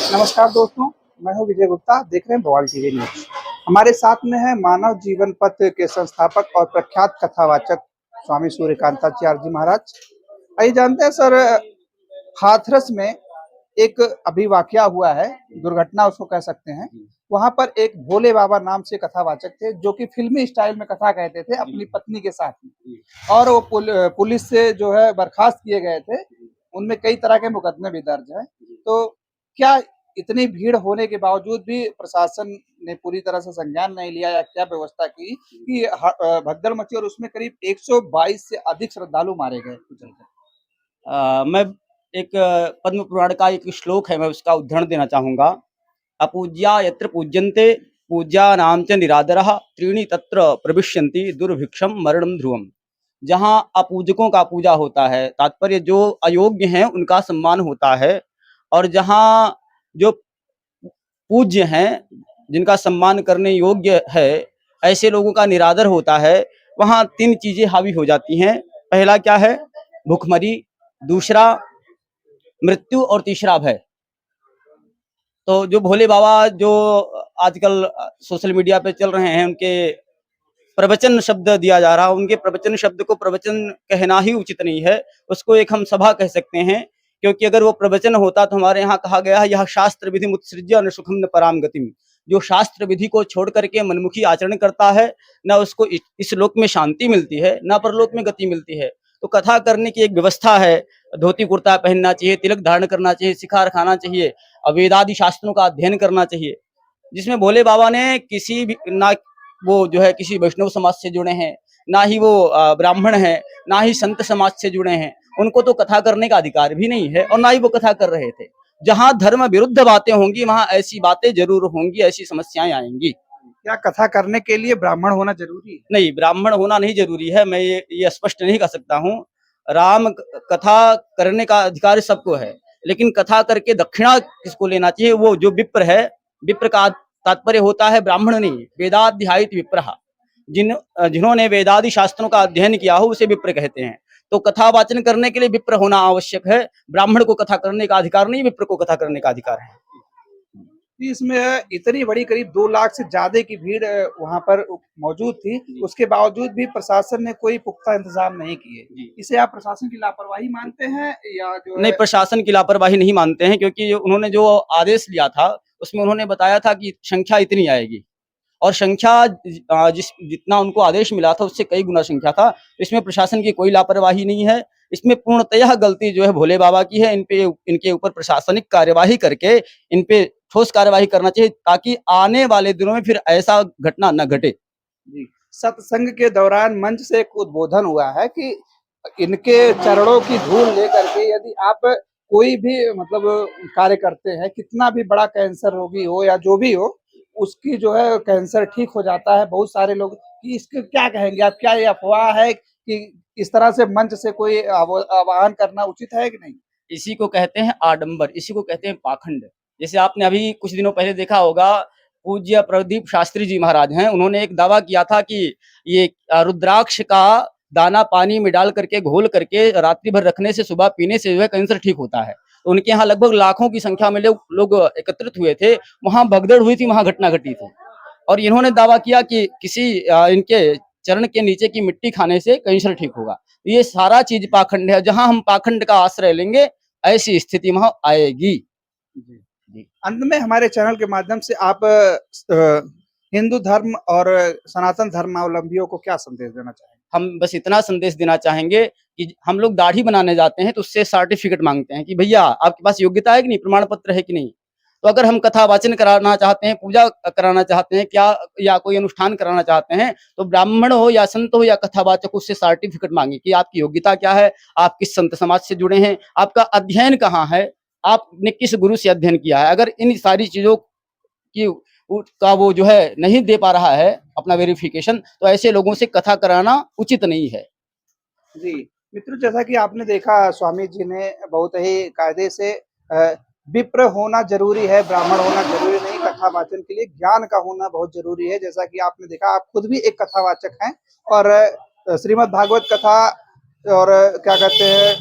नमस्कार दोस्तों, मैं हूं विजय गुप्ता। देख रहे हैं बवाल टीवी न्यूज। हमारे साथ में है मानव जीवन पथ के संस्थापक और प्रख्यात कथावाचक स्वामी सूर्यकांताचार्य जी महाराज। आइए जानते हैं सर, हाथरस में एक अभी वाकया हुआ है, दुर्घटना उसको कह सकते हैं। वहां पर एक भोले बाबा नाम से कथावाचक थे जो कि फिल्मी स्टाइल में कथा कहते थे अपनी पत्नी के साथ में, और वो पुलिस से जो है बर्खास्त किए गए थे। उनमें कई तरह के मुकदमे भी दर्ज हैं। तो क्या इतनी भीड़ होने के बावजूद भी प्रशासन ने पूरी तरह से संज्ञान नहीं लिया, या क्या व्यवस्था की कि भगदड़ मची और उसमें करीब 122 से अधिक श्रद्धालु मारे गए कुचल कर? मैं एक पद्म पुराण का एक श्लोक है, मैं उसका उदाहरण देना चाहूंगा। अपूज्या यत्र पूज्यन्ते पूज्यानां च निरादरः त्रीणि तत्र प्रविश्यन्ति दुर्भिक्षम मरणम ध्रुवम। जहाँ अपूजकों का पूजा होता है, तात्पर्य जो अयोग्य हैं उनका सम्मान होता है, और जहाँ जो पूज्य हैं, जिनका सम्मान करने योग्य है, ऐसे लोगों का निरादर होता है। वहाँ तीन चीजें हावी हो जाती हैं। पहला क्या है? भूखमरी। दूसरा मृत्यु। और तीसरा भय। तो जो भोले बाबा जो आजकल सोशल मीडिया पे चल रहे हैं, उनके प्रवचन शब्द दिया जा रहा है, उनके प्रवचन शब्द को प्रवचन कहना ही उचित नहीं है, उसको एक हम सभा कह सकते हैं। क्योंकि अगर वो प्रवचन होता तो हमारे यहाँ कहा गया है, यह शास्त्र विधि मुत्सृज्य न सुखम न पराम गतिम। जो शास्त्र विधि को छोड़ करके मनमुखी आचरण करता है, न उसको इस लोक में शांति मिलती है, न परलोक में गति मिलती है। तो कथा करने की एक व्यवस्था है। धोती कुर्ता पहनना चाहिए, तिलक धारण करना चाहिए, शिखार खाना चाहिए, वेदादि शास्त्रों का अध्ययन करना चाहिए। जिसमें भोले बाबा ने किसी भी ना वो जो है किसी वैष्णव समाज से जुड़े हैं, ना ही वो ब्राह्मण हैं, ना ही संत समाज से जुड़े हैं। उनको तो कथा करने का अधिकार भी नहीं है, और ना ही वो कथा कर रहे थे। जहां धर्म विरुद्ध बातें होंगी, वहां ऐसी बातें जरूर होंगी, ऐसी समस्याएं आएंगी। क्या कथा करने के लिए ब्राह्मण होना जरूरी है? नहीं, ब्राह्मण होना नहीं जरूरी है। मैं ये स्पष्ट नहीं कर सकता हूँ। राम कथा करने का अधिकार सबको है, लेकिन कथा करके दक्षिणा किसको लेना चाहिए? वो जो विप्र है। विप्र का तात्पर्य होता है ब्राह्मण नहीं, वेदाध्यायित विप्रः। जिन्होंने वेदादि शास्त्रों का अध्ययन किया हो उसे विप्र कहते हैं। तो कथा वाचन करने के लिए विप्र होना आवश्यक है। ब्राह्मण को कथा करने का अधिकार नहीं, विप्र को कथा करने का अधिकार है। इसमें इतनी बड़ी करीब 2 लाख से ज्यादा की भीड़ वहां पर मौजूद थी, उसके बावजूद भी प्रशासन ने कोई पुख्ता इंतजाम नहीं किए। इसे आप प्रशासन की लापरवाही मानते हैं या जो नहीं, है? प्रशासन की लापरवाही नहीं मानते हैं, क्योंकि उन्होंने जो आदेश लिया था उसमें उन्होंने बताया था कि संख्या इतनी आएगी, और संख्या जितना उनको आदेश मिला था उससे कई गुना संख्या था। तो इसमें प्रशासन की कोई लापरवाही नहीं है। इसमें पूर्णतः गलती जो है भोले बाबा की है। इनके ऊपर प्रशासनिक कार्यवाही करके इन पे ठोस कार्यवाही करना चाहिए, ताकि आने वाले दिनों में फिर ऐसा घटना न घटे। जी, सत्संग के दौरान मंच से एक उद्बोधन हुआ है कि इनके चरणों की धूल लेकर के यदि आप कोई भी मतलब कार्य करते हैं, कितना भी बड़ा कैंसर रोगी हो या जो भी हो, उसकी जो है कैंसर ठीक हो जाता है। बहुत सारे लोग कि इसके क्या कहेंगे आप? क्या ये अफवाह है कि इस तरह से मंच से कोई आह्वान करना उचित है कि नहीं? इसी को कहते हैं आडंबर, इसी को कहते हैं पाखंड। जैसे आपने अभी कुछ दिनों पहले देखा होगा, पूज्य प्रदीप शास्त्री जी महाराज हैं, उन्होंने एक दावा किया था कि ये रुद्राक्ष का दाना पानी में डाल करके घोल करके रात्रि भर रखने से, सुबह पीने से जो है कैंसर ठीक होता है। तो उनके यहाँ लगभग लाखों की संख्या में लोग एकत्रित हुए थे। वहां भगदड़ हुई थी, वहां घटना घटी थी। और इन्होंने दावा किया कि किसी इनके चरण के नीचे की मिट्टी खाने से कैंसर ठीक होगा। ये सारा चीज पाखंड है। जहां हम पाखंड का आश्रय लेंगे, ऐसी स्थिति वहां आएगी। जी। जी। अंत में हमारे चैनल के माध्यम से आप हिंदू धर्म और सनातन धर्मावलंबियों को क्या संदेश देना चाहेंगे? हम बस इतना संदेश देना चाहेंगे कि हम लोग दाढ़ी बनाने जाते हैं तो उससे सर्टिफिकेट मांगते हैं कि भैया आपके पास योग्यता है कि नहीं, प्रमाण पत्र है कि नहीं। तो अगर हम कथा वाचन कराना चाहते हैं, पूजा कराना चाहते हैं क्या, या कोई अनुष्ठान कराना चाहते हैं, तो ब्राह्मण हो या संत हो या कथावाचक, उससे सर्टिफिकेट मांगे कि आपकी योग्यता क्या है, आप किस संत समाज से जुड़े हैं, आपका अध्ययन कहाँ है, आपने किस गुरु से अध्ययन किया है। अगर इन सारी चीजों की का वो जो है नहीं दे पा रहा है अपना वेरिफिकेशन, तो ऐसे लोगों से कथा कराना उचित नहीं है। जी, मित्रों, जैसा कि आपने देखा, स्वामी जी ने बहुत ही कायदे से विप्र होना ज़रूरी है, ब्राह्मण होना ज़रूरी नहीं, कथा वाचन के लिए ज्ञान का होना बहुत ज़रूरी है। जैसा कि आपने देखा, आप खुद भी एक कथावाचक हैं और श्रीमद् भागवत कथा और क्या कहते हैं,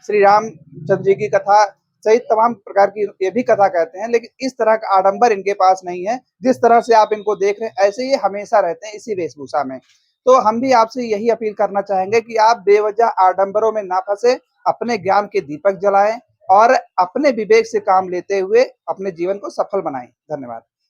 श्री रामचंद्र जी की कथा सहित तमाम प्रकार की ये भी कथा कहते हैं, लेकिन इस तरह का आडंबर इनके पास नहीं है। जिस तरह से आप इनको देख रहे हैं, ऐसे ये हमेशा रहते हैं इसी वेशभूषा में। तो हम भी आपसे यही अपील करना चाहेंगे कि आप बेवजह आडंबरों में ना फंसे, अपने ज्ञान के दीपक जलाएं और अपने विवेक से काम लेते हुए अपने जीवन को सफल बनाएं। धन्यवाद।